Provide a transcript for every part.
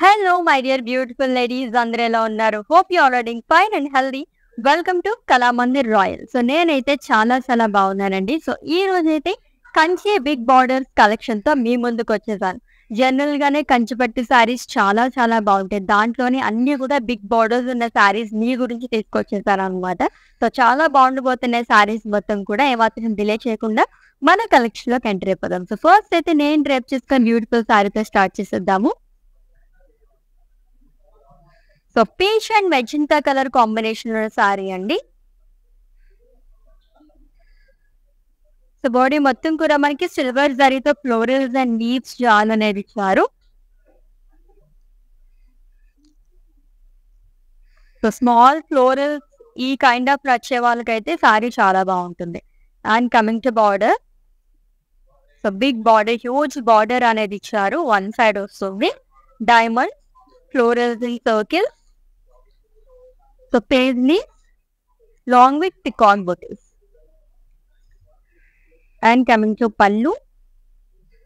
Hello, my dear beautiful ladies. అందరూ ఎలా ఉన్నారు? Hope you are doing fine and healthy. Welcome to Kalamandir royal. So నేనైతే చాలా బాగున్నానండి. సో ఈ రోజైతే కంచి బిగ్ బార్డర్స్ కలెక్షన్ తో మీ ముందుకు వచ్చేసాను. జనరల్ గానే కంచిపట్టు శారీస్ చాలా బాగుంటాయి. దాంట్లోనే అన్ని కూడా బిగ్ బార్డర్స్ ఉన్న శారీస్ మీ గురించి తీసుకొచ్చేసాను అనమాట. సో చాలా బాగుండిపోతున్నాయి శారీస్ మొత్తం కూడా. ఏమాత్రం డిలే చేయకుండా మన కలెక్షన్ లోకి ఎంటర్ అయిపోదాం. సో ఫస్ట్ అయితే నేను డ్రేప్ చేసుకున్న బ్యూటిఫుల్ శారీతో స్టార్ట్ చేసేద్దాము. So peach and magenta colour combination ఉన్న సారీ అండి. సో బాడీ మొత్తం కూడా మనకి సిల్వర్ జరీతో ఫ్లోరల్స్ అండ్ లీవ్స్ జాల్ అనేది ఇచ్చారు. సో స్మాల్ ఫ్లోరల్స్ ఈ కైండ్ ఆఫ్ నచ్చే వాళ్ళకైతే సారీ చాలా బాగుంటుంది. And coming to border, so big border, huge border అనేది ఇచ్చారు. వన్ సైడ్ వస్తుంది diamond florals in circle. So paisley long with peacock booties. And coming to pallu,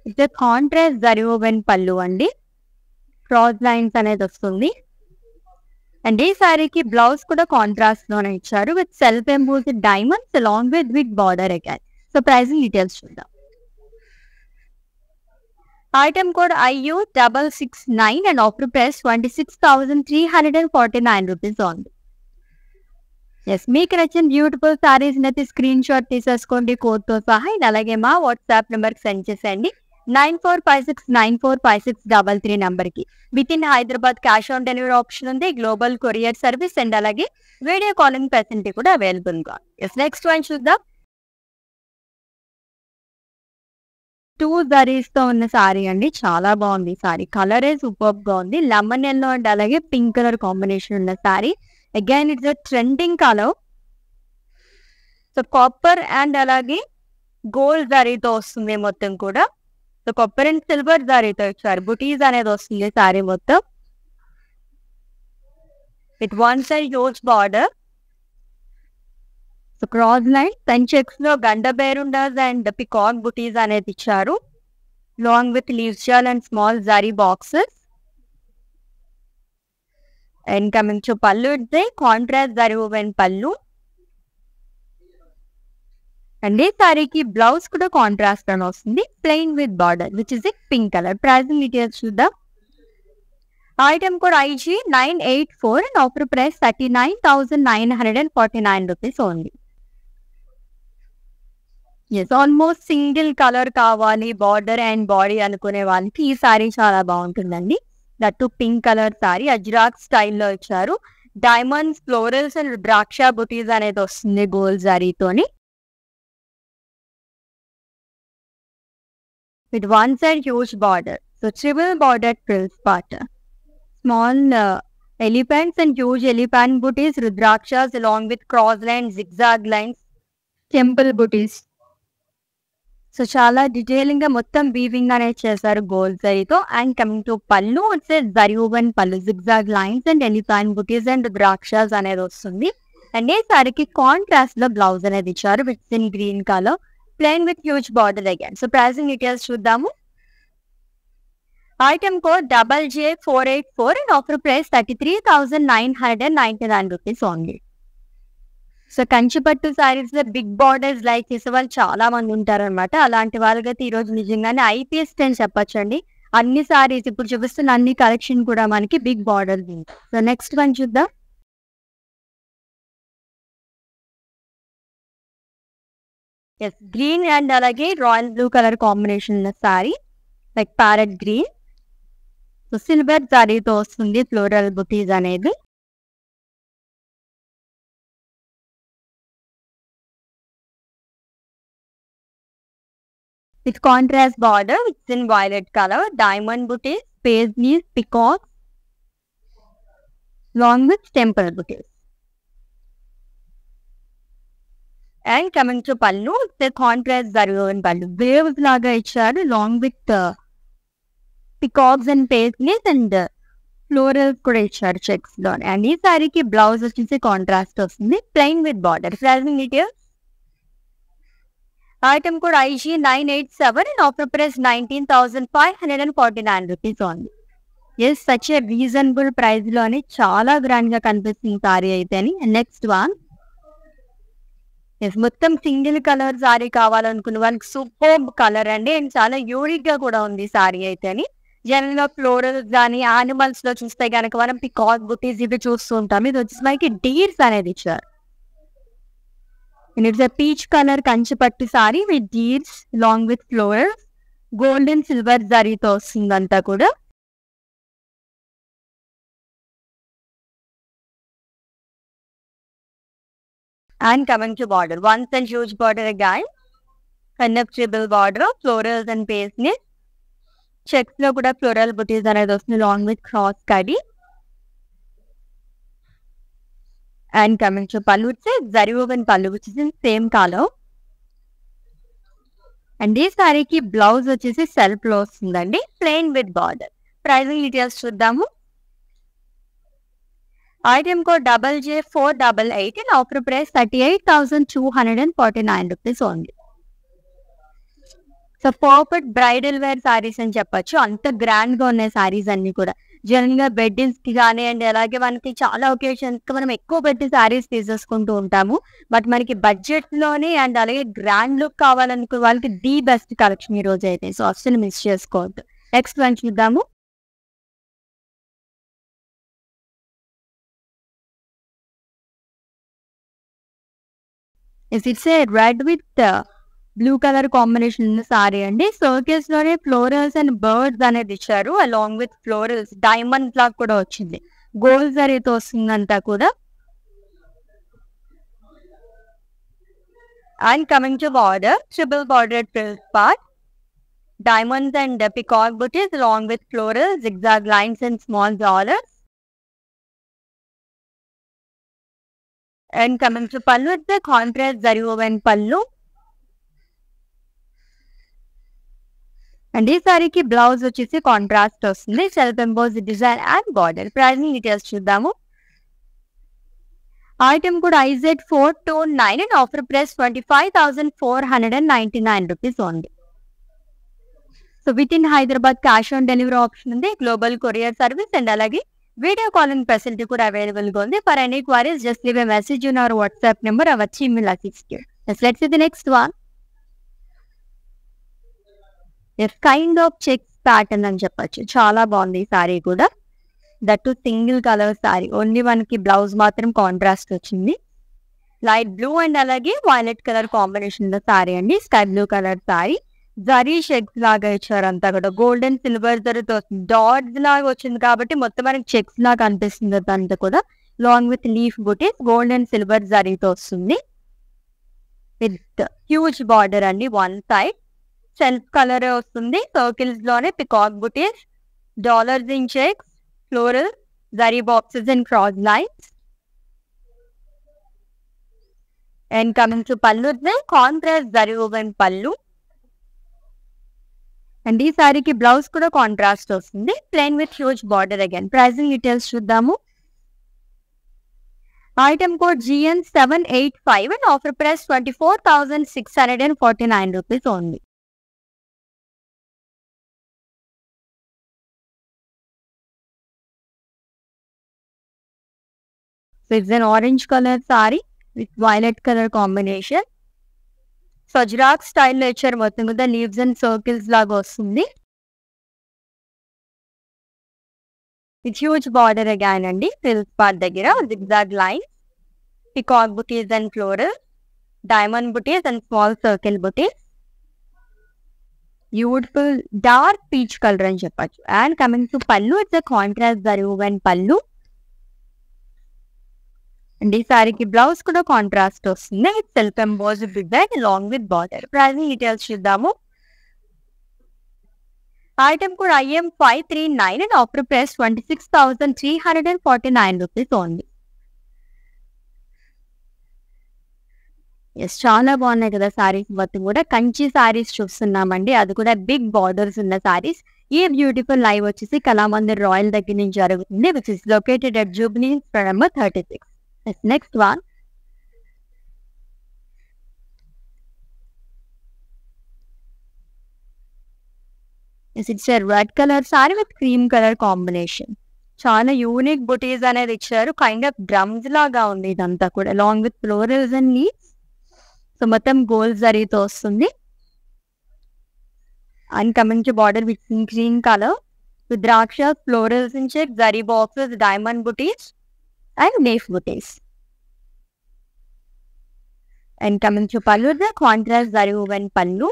it's a contrast zari woven pallu andi. Cross lines అనేది వస్తుంది. And ఈ సారీకి blouse కూడా contrast లోనే ఇచ్చారు with self embossed diamonds along with big border again. So pricing details చూద్దాం. Item code IU669 and offer price 26,349 rupees only. Yes, మీకు నచ్చిన బ్యూటిఫుల్ సారీస్ అయితే స్క్రీన్ షాట్ తీసేసుకోండి కోడ్తో సహా. అలాగే మా వాట్సాప్ నెంబర్కి సెండ్ చేసేయండి 9456945633 నెంబర్కి. With in Hyderabad cash on delivery option ఉంది, గ్లోబల్ కొరియర్ సర్వీస్ అండ్ అలాగే వీడియో కాలింగ్ ఫెసిలిటీ కూడా అవైలబుల్ గా. ఎస్, నెక్స్ట్ వన్ చూద్దాం. 2 జరీస్ తో ఉన్న సారీ అండి. చాలా బాగుంది సారీ. కలరే సూపర్ గా ఉంది. లెమన్ ఎల్లో అండ్ అలాగే పింక్ కలర్ కాంబినేషన్ ఉన్న sorry. Again it's a trending colour. So copper and అలాగే గోల్డ్ జరీతో వస్తుంది మొత్తం కూడా. సో కాపర్ అండ్ సిల్వర్ జరీతో ఇచ్చారు. బుటీస్ అనేది వస్తుంది సారీ మొత్తం. With one side huge border. So cross line and checks లో gandaberundas and peacock butis అనేది ఇచ్చారు. Long with leaves jaal and small zari boxes. And coming to pallu, it's a contrast zari woven pallu. And this saree ki blouse kuda contrast ani vastundi, plain with border, which is a pink color. Pricing details chuddam. Item code IG984 and offer price 39,949 rupees only. Yes, almost single color kavali, border and body anukune valliki ee saree chaala baaguntundandi. That pink colour sari Ajrak స్టైల్లో ఇచ్చారు. Diamonds, florals and draksha butis అనేది వస్తుంది gold జరీతోని. With one side huge border. So triple border frills part. Small elephants and huge elephant butis, rudrakshas along with cross lines, zigzag lines, temple butis. So చాలా detailing గా మొత్తం weaving అనేది చేశారు గోల్డ్ జరీతో. And coming to pallu, it's zari woven pallu, zigzag lines and elephant butis and ద్రాక్షస్ అనేది వస్తుంది. And ఈ సారీకి కాంట్రాస్ట్ లో బ్లౌజ్ అనేది ఇచ్చారు with in green colour, plain with huge border again. So pricing details చూద్దాము. Item code JJ484 and offer price 33,999 rupees only. So Kanchipattu saris లో big borders like చేసే వాళ్ళు చాలా మంది ఉంటారు అనమాట. అలాంటి వాళ్ళకైతే ఈ రోజు నిజంగానే IPS అని చెప్పొచ్చండి. అన్ని సారీస్ ఇప్పుడు చూపిస్తున్న అన్ని కలెక్షన్ కూడా మనకి big border. So next one చూద్దాం. ఎస్, గ్రీన్ అండ్ అలాగే రాయల్ బ్లూ కలర్ కాంబినేషన్ ఉన్న sari like parrot green. So silver సారీతో వస్తుంది ఫ్లోరల్ బుటీస్ అనేది. With contrast border, it's in violet color, diamond booties, paisleys, peacocks, along with temple booties. And coming to pallu, it's a contrast zari woven pallu. Waves laga icharu along with peacocks and paisleys and florals kuda icharu checks lo. And ee saree ki blouse vachese contrast vastundi, plain with border. Pricing details. Item code IG987 and offer price 19,549 rupees only. Yes such a reasonable price లోని చాలా grand గా కనిపిస్తుంది సారీ అయితే అని. Next one, yes మొత్తం single colour saree కావాలనుకున్న వాళ్ళకి super colour అండి, అండ్ చాలా యూనిక్ గా కూడా ఉంది సారీ అయితే అని. జనరల్ గా ఫ్లోరల్స్ కానీ యానిమల్స్ లో చూస్తే కనుక మనం పికాక్ బుటీస్ ఇవి చూస్తూ ఉంటాం. ఇది వచ్చేసి మనకి డీర్స్ అనేది ఇచ్చారు. ఇట్స్ పీచ్ కలర్ కంచి పట్టు sorry with deers long with florals, gold and silver జరీతో వస్తుంది అంతా కూడా. And coming to border, once and huge border again, connectable border, florals and paisley. Checks లో కూడా ఫ్లోరల్ బుటీస్ అనేది వస్తుంది long with cross kadhi. And coming to pallu వచ్చి zari woven పళ్ళు వచ్చేసి సేమ్ కలర్. అండ్ ఈ సారీకి బ్లౌజ్ వచ్చేసి సెల్ఫ్ లో వస్తుందండి, plain with border. Pricing details చూద్దాము. Item code JJ488 and offer price 38,249 rupees only. So perfect bridal wear saris అని చెప్పొచ్చు, అంత గ్రాండ్ గా ఉన్నాయి సారీస్ అన్ని కూడా. జనరల్ గా వెడ్డింగ్స్ కి కానీ అండ్ అలాగే మనకి చాలా ఒకేషన్స్ కి మనం ఎక్కువ పెట్టి సారీస్ తీసేసుకుంటూ ఉంటాము. బట్ మనకి బడ్జెట్ లోనే అండ్ అలాగే గ్రాండ్ లుక్ కావాలనుకునే వాళ్ళకి ది బెస్ట్ కలెక్షన్ ఈ రోజు అయితే. సో అస్సలు మిస్ చేసుకోవద్దు. నెక్స్ట్ వన్ చూద్దాము. It's a red with blue colour combination ఉన్న సారీ అండి. సర్కిల్స్ లోనే ఫ్లోరల్స్ అండ్ బర్డ్స్ అనేది ఇచ్చారు, అలాంగ్ విత్ ఫ్లోరల్స్ డైమండ్ లాగా కూడా వచ్చింది, గోల్డ్ జరీతో వస్తుందంతా కూడా. And coming to border, triple border frills part, diamonds and peacock booties along with floral zigzag lines and small dollars. And coming to pallu, it's a contrast zari woven pallu. And this saree ki blouse వచ్చేసి contrast వస్తుంది, self emboss design and border. Pricing details చూద్దాము. Item కూడా IZ429 and offer price 25,499 rupees only. So with in Hyderabad cash on delivery option ఉంది, global courier service and అలాగే video calling facility కూడా available గా ఉంది. For any queries just leave a message in our WhatsApp number, our team will assist you. Let's see the next one. Kind of checks pattern అని చెప్పొచ్చు, చాలా బాగుంది ఈ sorry కూడా. That to single colour sorry, only మనకి blouse మాత్రం contrast వచ్చింది. Light blue and అలాగే వైలెట్ కలర్ కాంబినేషన్ లో సారీ అండి, sky blue colour sorry. Zari checks లాగా ఇచ్చారు అంతా కూడా, గోల్డ్ అండ్ సిల్వర్ జరీతో డాట్స్ లాగా వచ్చింది కాబట్టి మొత్తం మనకి చెక్స్ లాగా అనిపిస్తుంది అంతా కూడా. Long with leaf butis, gold and silver జరీతో వస్తుంది విత్ హ్యూజ్ బార్డర్ అండి. వన్ సైడ్ సెల్ఫ్ కలర్ వస్తుంది, సర్కిల్స్ లోనే peacock butis, dollars in checks, floral zari boxes and cross lines. And coming to pallu, contrast zari woven pallu. And ఈ సారీకి బ్లౌజ్ కూడా కాంట్రాస్ట్ వస్తుంది, plain with huge border again. Pricing details చూద్దాము. Item code GN785 and offer price 24,649 rupees only. So it's an orange color saree with violet color combination. సజ్రాక్ స్టైల్లో ఇచ్చారు, మొత్తం కూడా లీవ్స్ అండ్ సర్కిల్స్ లాగా వస్తుంది విత్ హ్యూజ్ బార్డర్ అగైన్ అండి. Frills part దగ్గర zigzag lines, peacock butis and floral, diamond butis and small circle butis. Beautiful dark peach colour అని చెప్పచ్చు. And coming to pallu, it's a contrast zari woven pallu. And ఈ సారీకి బ్లౌజ్ కూడా contrast వస్తుంది, self embossed design along with border. Pricing details చూద్దాము. Item కూడా IM539 and offer price 26,349 rupees only. Yes చాలా బాగున్నాయి కదా సారీస్ మొత్తం కూడా. కంచి సారీస్ చూస్తున్నామండి, అది కూడా బిగ్ బార్డర్స్ ఉన్న సారీస్. ఈ బ్యూటిఫుల్ లైవ్ వచ్చేసి కళామందిర్ రాయల్ దగ్గర నుంచి జరుగుతుంది, which is located at Jubilee number 36. Next one. It's red colour sari with cream colour combination. చాలా యూనిక్ బుటీస్ అనేది ఇచ్చారు. కైండ్ ఆఫ్ డ్రమ్స్ లాగా ఉంది ఇదంతా కూడా, along with florals and leaves. So మొత్తం గోల్డ్ జరీతో వస్తుంది. And coming to border with green colour with drakshas, florals in check, zari boxes, diamond booties and leaf booties. And coming to pallu, the contrast zari woven pallu.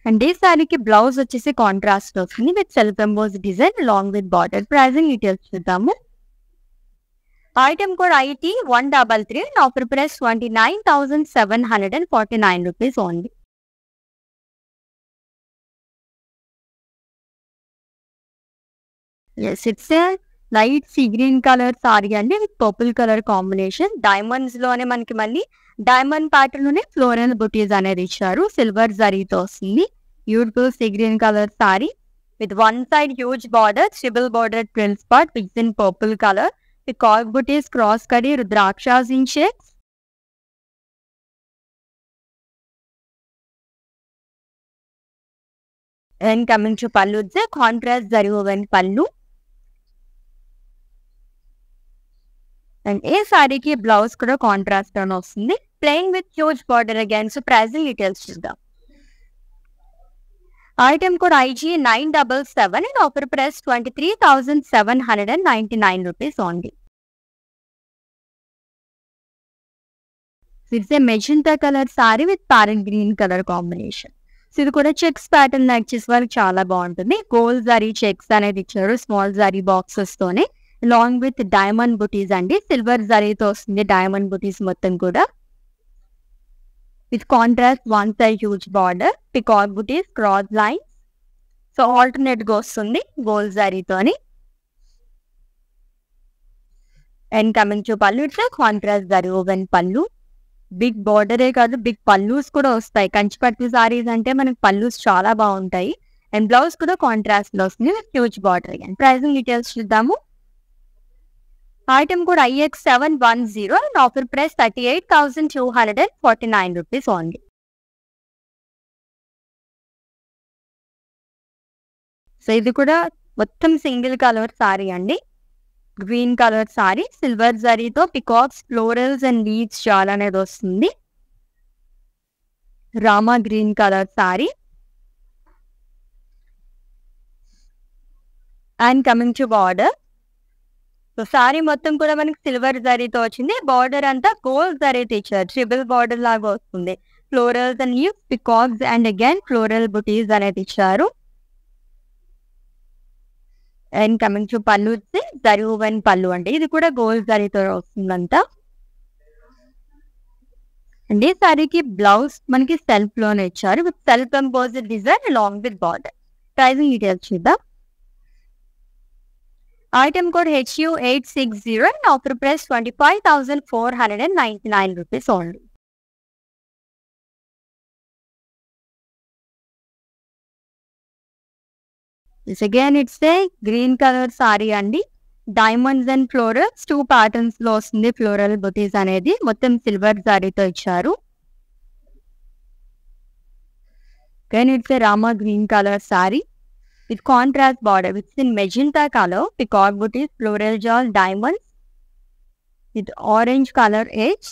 And this saree ki blouse vachesi contrast vasthundi with self embossed design along with border. Pricing details chudamu. Item code IT 133 and offer price 29,749 rupees only. Yes, it's a light sea green colour sari అండి with purple colour combination. Diamonds లోనే మనకి మళ్ళీ diamond pattern లోనే floral butis అనేది ఇచ్చారు. Silver జరీతో వస్తుంది. Beautiful sea green colour sari with one side huge border, triple border frill spot with in purple colour with cork butis, cross కడి, rudrakshas in shapes. And coming to pallu, contrast zari woven pallu. And ఏ సారీకి blouse కూడా contrast అని వస్తుంది, plain with huge border again. So pricing details చూద్దాం. Item code IG 977 and offer price 23,799 rupees only. It's a magenta colour sari with parrot green colour combination. So ఇది కూడా checks pattern like చేసే వాళ్ళకి చాలా బాగుంటుంది. గోల్డ్ జరీ చెక్స్ అనేది ఇచ్చారు small zari boxes తోనే, along with diamond booties అండి. సిల్వర్ జరీతో వస్తుంది డైమండ్ బుటీస్ మొత్తం కూడా with contrast one side huge border, peacock buttis, cross lines. So alternate గా వస్తుంది గోల్డ్ జరీతోని. And coming to pallu, it's contrast zari woven పల్లు. బిగ్ బార్డరే కాదు బిగ్ పల్లూస్ కూడా వస్తాయి. కంచిపట్టు సారీస్ అంటే మనకి పల్లూస్ చాలా బాగుంటాయి. అండ్ బ్లౌజ్ కూడా కాంట్రాస్ట్ లో వస్తుంది with huge border. And pricing details చూద్దాము. Item code IX 710 and offer price 38,249 rupees only. So ఇది కూడా మొత్తం సింగిల్ కలర్ సారీ అండి, గ్రీన్ కలర్ సారీ. సిల్వర్ జరీతో పికాక్స్, ఫ్లోరల్స్ అండ్ లీవ్స్ చాలా అనేది వస్తుంది. Rama green colour sari. And coming to border, so sari మొత్తం కూడా మనకి సిల్వర్ జరీతో వచ్చింది. బార్డర్ అంతా గోల్డ్ జరీతో ఇచ్చారు, ట్రిపుల్ బార్డర్ లాగా వస్తుంది. Florals and leaves, peacocks and again floral butis అనేది ఇచ్చారు. అండ్ కమింగ్ టు పల్లు, జరీ woven పల్లు అండి. ఇది కూడా గోల్డ్ జరీతో వస్తుందంతా. అండ్ ఈ సారీకి బ్లౌజ్ మనకి సెల్ఫ్ లోనే ఇచ్చారు with self embossed design along with border. Pricing details చూద్దాం. Item code HU 860 and offer price 25,499 rupees only. This again it's a green color saree అండి. డైమండ్స్ అండ్ ఫ్లోరల్స్ 2 ప్యాటర్న్స్ లో వస్తుంది. Floral butis అనేది మొత్తం silver సారీతో ఇచ్చారు. Again it's a Rama green color saree with contrast border which is in magenta color, peacock booties, floral jewel, diamonds with orange color edge.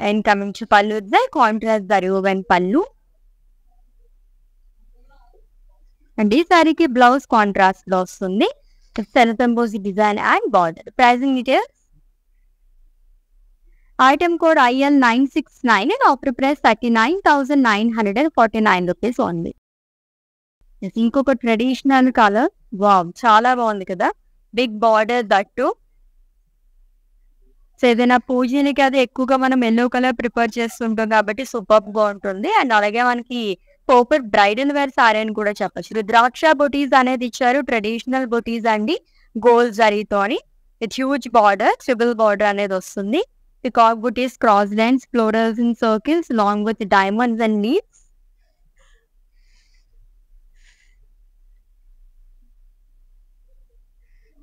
And coming to pallu, the contrast zari woven pallu. And this saree ki blouse contrast lo vasundi. Self embossed design and border. Pricing details. Item code IL 969 and offer price 39,949 rupees only. ఇంకొక traditional colour. Wow, చాలా బాగుంది కదా, big border that. So ఏదైనా పూజనికి అది ఎక్కువగా మనం yellow colour prepare చేస్తుంటాం కాబట్టి సూపర్ గా ఉంటుంది. అండ్ అలాగే మనకి పర్ఫెక్ట్ బ్రైడల్ వేర్ సారీ అని కూడా చెప్పచ్చు. రుద్రాక్ష బుటీస్ అనేది ఇచ్చారు, ట్రెడిషనల్ బుటీస్ అండి గోల్డ్ జరీతోని with huge border, triple border అనేది వస్తుంది. Peacock booties, cross lines, florals in circles along with diamonds and leaves.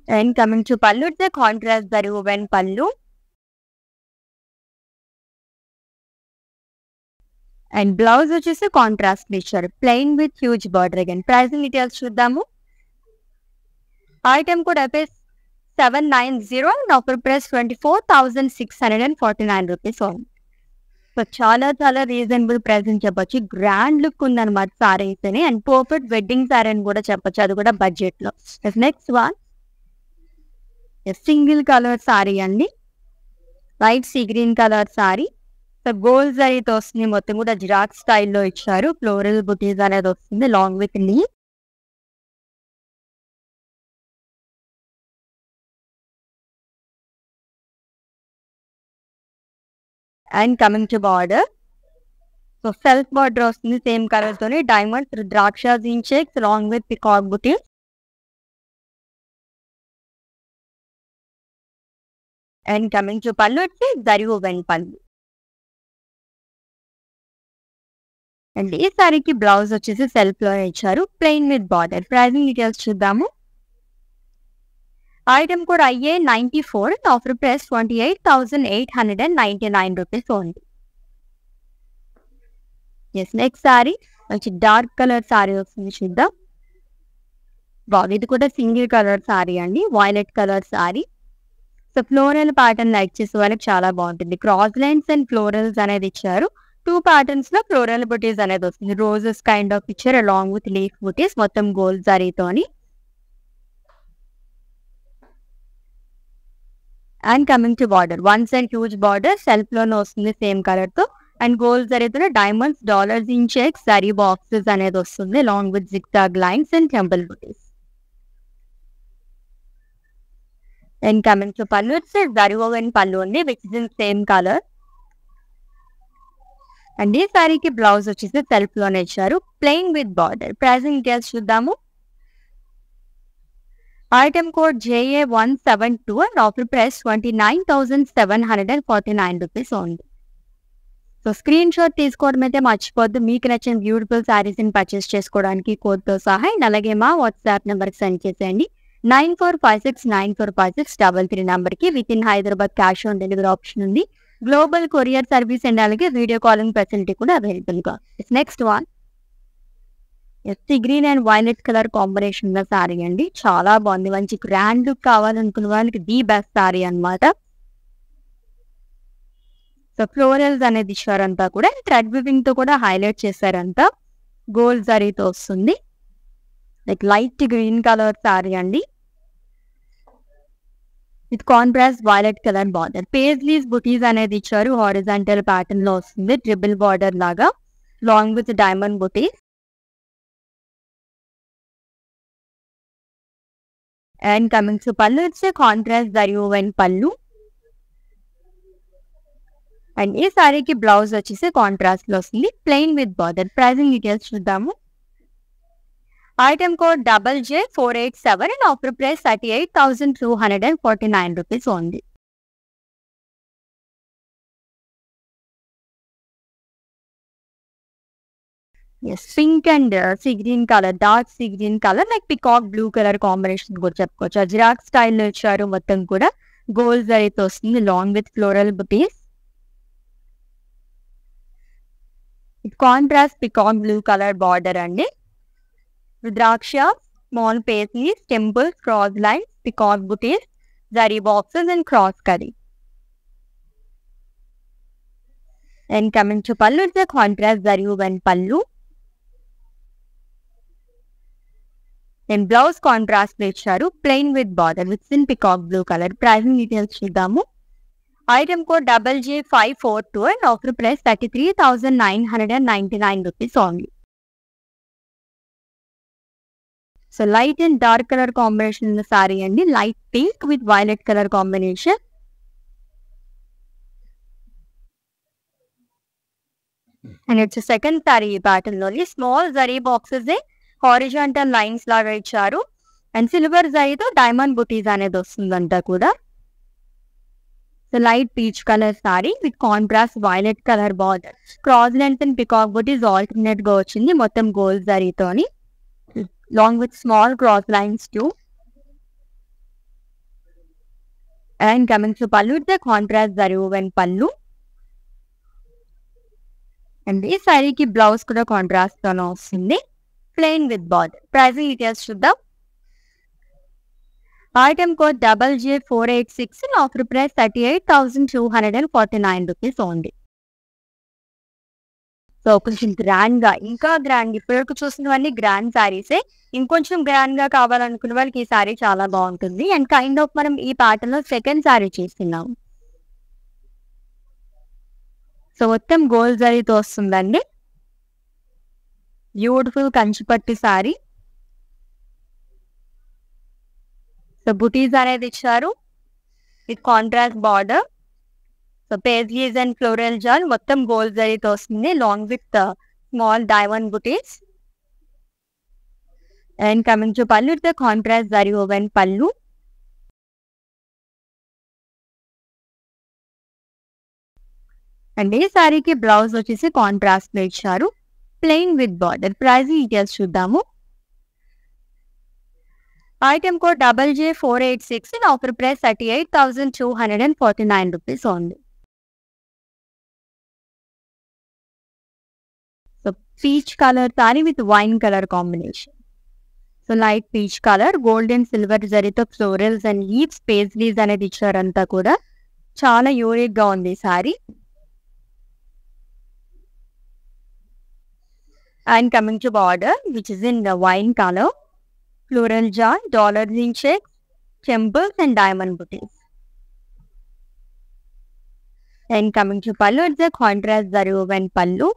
And coming to pallu, it's a contrast zari woven pallu. And blouse వచ్చేసి contrast ఇచ్చారు, plain with huge border. Again pricing details చూద్దాము. Item code FS 790 and offer price 24,649 rupees only. So చాలా చాలా reasonable price అని చెప్పొచ్చు. Grand look ఉందన్నమాట సారీ అయితేనే, and perfect wedding sari అని కూడా చెప్పొచ్చు, అది కూడా బడ్జెట్ లో. Next one single colour sari అండి, light sea green colour sari. So gold జరీతో వస్తుంది, మొత్తం కూడా జిరాక్స్ స్టైల్లో ఇచ్చారు. ఫ్లోరల్ బుటీస్ అనేది వస్తుంది long with leave. And coming to border, so self border వస్తుంది సేమ్ కలర్ తోని, డైమండ్స్ రుద్రాక్ష జీన్ checks long with peacock butis. And coming to pallu వచ్చి జరీ ఓవెన్ పళ్ళు. అండ్ ఈ సారీకి బ్లౌజ్ వచ్చేసి సెల్ఫ్ లో ఇచ్చారు, plain with border. Pricing details చూద్దాము. Item code IA 94 and offer price 28,899 rupees only. Next sari మంచి డార్క్ కలర్ సారీ వస్తుంది, చూద్దాం. ఇది కూడా సింగిల్ కలర్ సారీ అండి, violet colour sari. So floral pattern like చేసే వాళ్ళకి చాలా బాగుంటుంది. క్రాస్ లైన్స్ అండ్ ఫ్లోరల్స్ అనేది ఇచ్చారు. 2 ప్యాటర్న్స్ లో ఫ్లోరల్ బుటీస్ అనేది వస్తుంది, రోజెస్ కైండ్ ఆఫ్ ఇచ్చారు అలాంగ్ విత్ లీఫ్ బుటీస్, మొత్తం గోల్డ్ జరీతోని. And coming to border, one side huge border self లోనే వస్తుంది సేమ్ కలర్ తో, అండ్ గోల్డ్ జరీతో diamonds dollars in checks zari boxes అనేది వస్తుంది along with zigzag lines and temple butis. And coming to pallu, it's zari woven pallu ఉంది which is in same colour. And ఈ సారీకి blouse వచ్చేసి సెల్ఫ్ లోనే ఇచ్చారు, plain with border. Pricing details చూద్దాము. Item code JA 172 and offer price 29,749 rupees only. So screen shot తీసుకోవడం అయితే మర్చిపోద్దు. మీకు నచ్చిన బ్యూటిఫుల్ శారీస్ ని పర్చేస్ చేసుకోవడానికి కోడ్తో సహా, అండ్ అలాగే మా వాట్సాప్ నెంబర్కి సెండ్ చేసేయండి. 9456945633 నెంబర్కి. With in Hyderabad cash on delivery option ఉంది, గ్లోబల్ కొరియర్ సర్వీస్ అండ్ అలాగే వీడియో కాలింగ్ ఫెసిలిటీ కూడా అవైలబుల్ గా. Next one sea green and violet colour combination లో సారీ అండి, చాలా బాగుంది. మంచి గ్రాండ్ లుక్ కావాలనుకున్న వాళ్ళకి ది బెస్ట్ సారీ అన్నమాట. సో ఫ్లోరల్స్ అనేది ఇచ్చారంతా కూడా, థ్రెడ్ వివింగ్ తో కూడా హైలైట్ చేశారంతా. గోల్డ్ జరీతో వస్తుంది, like light green colour sari అండి with contrast violet colour border. Paisleys butis అనేది ఇచ్చారు, హారిజాంటల్ ప్యాటర్న్ లో వస్తుంది, ట్రిపుల్ బార్డర్ లాగా long with diamond butis. And coming to pallu, it's contrast zari woven pallu. And ఈ సారీకి బ్లౌజ్ వచ్చేసి కాంట్రాస్ట్ లో వస్తుంది, plain with border. Pricing details చూద్దాము. Item code JJ 487 and offer price 38,249 rupees only. Pink and sea green colour, dark see green colour like peacock blue colour combination కూడా చెప్పుకోవచ్చు. అజిరాక్ స్టైల్లో ఇచ్చారు, మొత్తం కూడా గోల్డ్ జరీతో వస్తుంది long with floral butis. Contrast peacock blue colour border అండి, rudraksha small paisleys, temples, cross lines, peacock butis, zari boxes and cross కరీ. And coming to pallu, it's contrast zari woven pallu. And blouse contrast లో ఇచ్చారు, plain with border with in peacock blue colour. Pricing details చూద్దాము. Item code JJ 542 and offer price 33,999 rupees only. So light and dark colour combination ఉన్న సారీ అండి, light pink with violet colour combination. And it's second sorry ఈ pattern లోని small zari boxes horizontal lines లాగా ఇచ్చారు, and silver జరీతో diamond బుటీస్ అనేది వస్తుందంతా కూడా. So light peach colour sari with contrast violet colour border, cross length and peacock butis alternate గా వచ్చింది, మొత్తం గోల్డ్ జరీతోని long with small cross lines too. And coming to pallu, it's contrast zari woven pallu. And ఈ శారీకి బ్లౌజ్ కూడా కాంట్రాస్ట్ తోనే వస్తుంది, plain with border. Pricing details చూద్దాం. Item code JJ486, offer price 38,249 rupees only. So కొంచెం గ్రాండ్ గా, ఇంకా గ్రాండ్, ఇప్పటివరకు చూసినవన్నీ గ్రాండ్ శారీసే. ఇంకొంచెం గ్రాండ్ గా కావాలనుకున్న వాళ్ళకి ఈ శారీ చాలా బాగుంటుంది. అండ్ కైండ్ ఆఫ్ మనం ఈ ప్యాటర్న్ లో సెకండ్ శారీ చేస్తున్నాం. సో మొత్తం గోల్డ్ జరీతో వస్తుందండి. బ్యూటిఫుల్ కంచిపట్టు శారీ. సో బుటీస్ అనేది ఇచ్చారు with contrast border. So paisleys and floral jaal మొత్తం గోల్డ్ జరీతో వస్తుంది, long with small diamond butis. And coming to pallu, it's contrast zari woven pallu. And ఈ శారీకి బ్లౌజ్ వచ్చేసి కాంట్రాస్ట్ లో ఇచ్చారు, plain with border. Price details చూద్దాము. Item code JJ486, offer price 38,249 rupees only. So peach colour sari with wine colour combination. So light peach colour, gold and silver జరీతో florals and leaves, paisleys అనేది ఇచ్చారంతా కూడా. చాలా unique గా ఉంది sari. And coming to border which is in the wine colour, floral jaal, dollars in checks, temples and diamond butis. And coming to pallu, it's contrast zari woven pallu.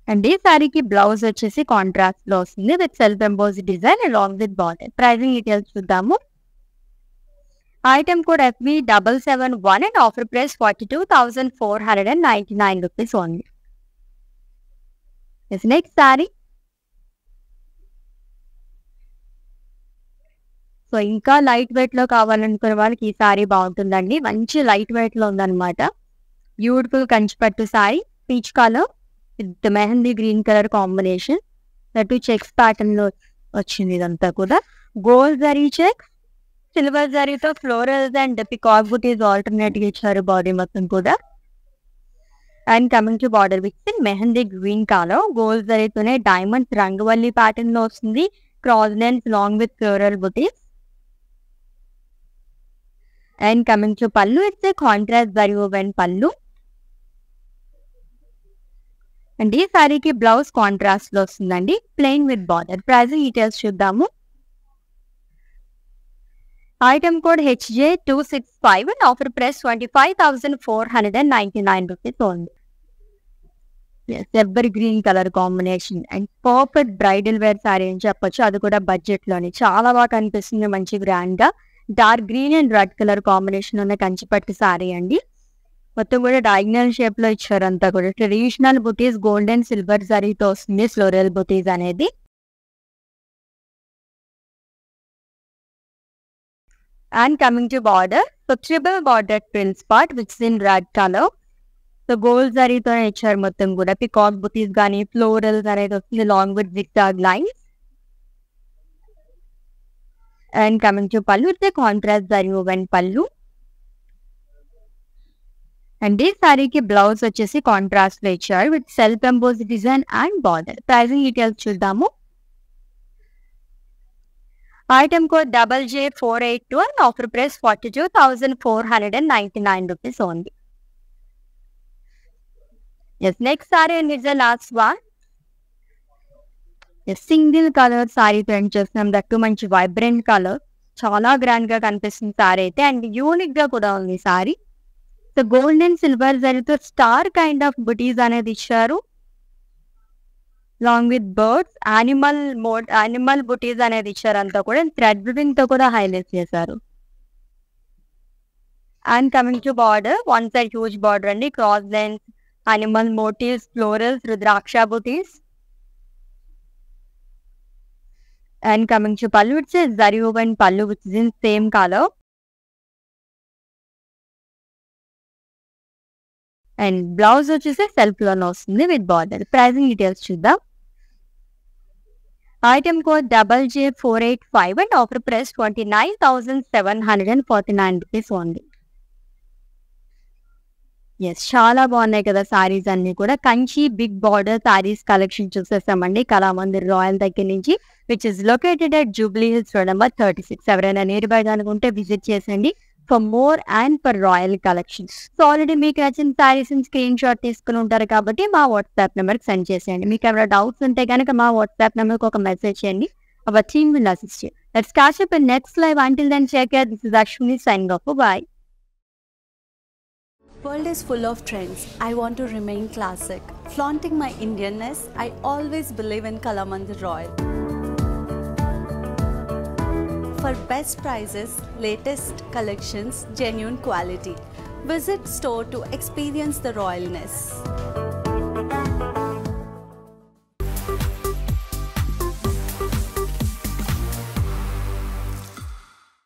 And ఈ శారీకి blouse వచ్చేసి కాంట్రాస్ట్ లో వస్తుంది with self emboss design along with border. Pricing details చూద్దాము. Item code FV771 and offer price 42,499 rupees only. Next sari. So ఇంకా light weight లో కావాలనుకునే వాళ్ళకి ఈ శారీ బాగుంటుందండి. మంచి లైట్ వెయిట్ లో ఉందన్నమాట. Beautiful Kanchipattu sari, peach colour with mehndi green colour combination. That checks pattern లో వచ్చింది ఇదంతా కూడా. గోల్డ్ జరీ చెక్స్, సిల్వర్ జరీతో florals and peacock butis alternate గా ఇచ్చారు బాడీ మొత్తం కూడా. And coming to border with mehndi green colour, gold జరీతోనే డైమండ్స్ రంగవల్లి ప్యాటర్న్ లో వస్తుంది, cross lines long with floral butis. And coming to pallu, it's contrast zari woven pallu. And ఈ శారీకి బ్లౌజ్ కాంట్రాస్ట్ లో వస్తుందండి, plain with border. Pricing details చూద్దాము. Item code HJ265 and offer price 25,499 rupees only. Evergreen colour combination and perfect bridal wear sari అని చెప్పొచ్చు. అది కూడా budget లోని చాలా బాగా కనిపిస్తుంది, మంచి గ్రాండ్ గా. Dark green and red colour combination ఉన్న కంచిపట్టు శారీ అండి. మొత్తం కూడా డయాగ్నల్ షేప్ లో ఇచ్చారు అంతా కూడా. Traditional buttis, gold and silver జరీతో వస్తుంది ఫ్లోరల్ బుటీస్ అనేది. And coming to border, so triple border frills part which in red colour. So gold జరీతోనే ఇచ్చారు మొత్తం కూడా. పికాక్ బుటీస్ కానీ ఫ్లోరల్స్ అనేది వస్తుంది long with zigzag lines. And coming to pallu, it's contrast zari woven pallu. And ఈ శారీకి బ్లౌజ్ వచ్చేసి కాంట్రాస్ట్ లో ఇచ్చారు with self emboss design and border. Pricing details చూద్దాము. Item code JJ482 and offer price 42,499 rupees only. Next sorry and it's the last one. Single colour sorry print చేస్తున్నాం, that మంచి vibrant colour. చాలా grand గా కనిపిస్తుంది సారీ అయితే, and unique గా కూడా ఉంది sorry. So gold and silver జరీతో స్టార్ కైండ్ ఆఫ్ బుటీస్ అనేది ఇచ్చారు, లాంగ్ విత్ బర్డ్స్, యానిమల్ బుటీస్ అనేది ఇచ్చారు అంతా కూడా. థ్రెడ్ వీవింగ్ తో కూడా హైలైట్ చేశారు. And coming to border, one side huge border అండి, cross lines, animal motives, florals, rudraksha బుటీస్. And coming to pallu, it's zari woven pallu which is in same colour. And blouse వచ్చేసి సెల్ఫ్ లోనే వస్తుంది విత్ బార్డర్. ప్రైసింగ్ డీటెయిల్స్ చూద్దాం. Item code JJ485 and offer price 29,749 rupees only. Yes, చాలా బాగున్నాయి కదా saris అన్ని కూడా. Kanchi big border saris collection చూసేస్తామండి కళామందిర్ రాయల్ దగ్గర నుంచి, which is located at Jubilee Hills road number 36. ఎవరైనా నియర్ బై అనుకుంటే విజిట్ చేసండి for more and for royal collections. So already మీకు నచ్చిన సారీస్ స్క్రీన్ షాట్ తీసుకుని ఉంటారు కాబట్టి మా వాట్సాప్ నెంబర్కి సెండ్ చేసేయండి. మీకు ఏమైనా డౌట్స్ ఉంటే కనుక మా వాట్సాప్ నెంబర్కి ఒక మెసేజ్ చేయండి. Hour team will assist you. Let's catch up in next live. Until then, take care. This is Ashwini signing off. Bye. World is full of trends. I want to remain classic. Flaunting my Indianness, I always believe in Kalamandir Royal. For best prices, latest collections, genuine quality. Visit store to experience the royalness.